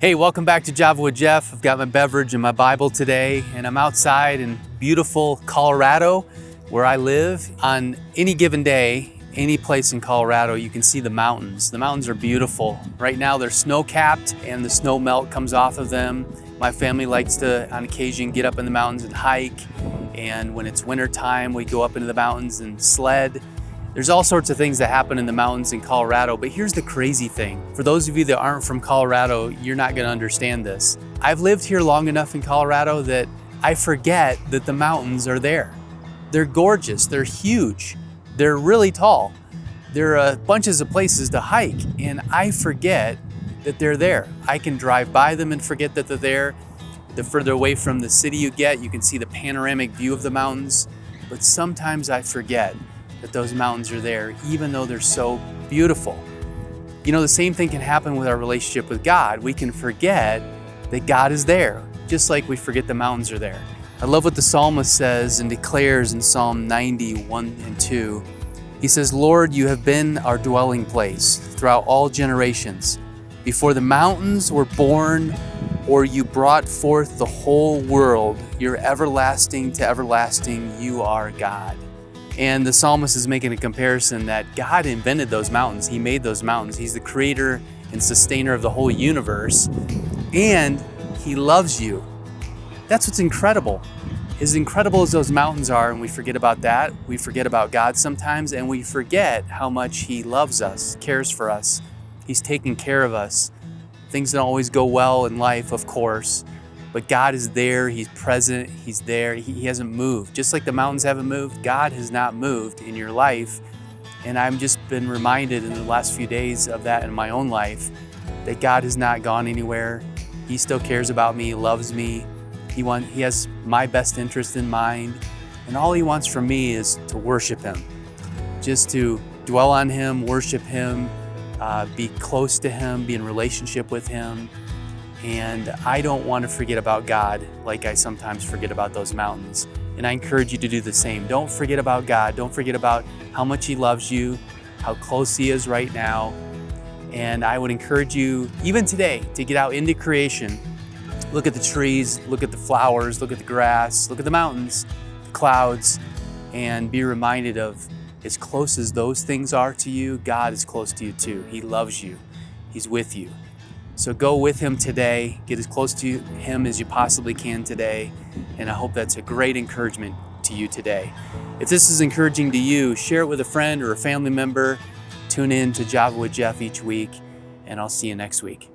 Hey, welcome back to Java with Jeff. I've got my beverage and my Bible today, and I'm outside in beautiful Colorado where I live. On any given day, any place in Colorado, you can see the mountains. The mountains are beautiful. Right now they're snow-capped and the snow melt comes off of them. My family likes to, on occasion, get up in the mountains and hike. And when it's winter time, we go up into the mountains and sled. There's all sorts of things that happen in the mountains in Colorado, but here's the crazy thing. For those of you that aren't from Colorado, you're not gonna understand this. I've lived here long enough in Colorado that I forget that the mountains are there. They're gorgeous, they're huge, they're really tall. There are bunches of places to hike, and I forget that they're there. I can drive by them and forget that they're there. The further away from the city you get, you can see the panoramic view of the mountains, but sometimes I forget that those mountains are there, even though they're so beautiful. You know, the same thing can happen with our relationship with God. We can forget that God is there, just like we forget the mountains are there. I love what the psalmist says and declares in Psalm 91 and 2. He says, "Lord, you have been our dwelling place throughout all generations. Before the mountains were born, or you brought forth the whole world, you're everlasting to everlasting, you are God." And the psalmist is making a comparison that God invented those mountains. He made those mountains. He's the creator and sustainer of the whole universe, and He loves you. That's what's incredible. As incredible as those mountains are, and we forget about that, we forget about God sometimes, and we forget how much He loves us, cares for us. He's taking care of us. Things don't always go well in life, of course, but God is there, He's present, He's there, He hasn't moved. Just like the mountains haven't moved, God has not moved in your life. And I've just been reminded in the last few days of that in my own life, that God has not gone anywhere. He still cares about me, He loves me. He has my best interest in mind. And all He wants from me is to worship Him. Just to dwell on Him, worship Him, be close to Him, be in relationship with Him. And I don't want to forget about God like I sometimes forget about those mountains. And I encourage you to do the same. Don't forget about God. Don't forget about how much He loves you, how close He is right now. And I would encourage you, even today, to get out into creation. Look at the trees, look at the flowers, look at the grass, look at the mountains, the clouds, and be reminded of, as close as those things are to you, God is close to you too. He loves you. He's with you. So go with Him today, get as close to Him as you possibly can today, and I hope that's a great encouragement to you today. If this is encouraging to you, share it with a friend or a family member. Tune in to Java with Jeff each week, and I'll see you next week.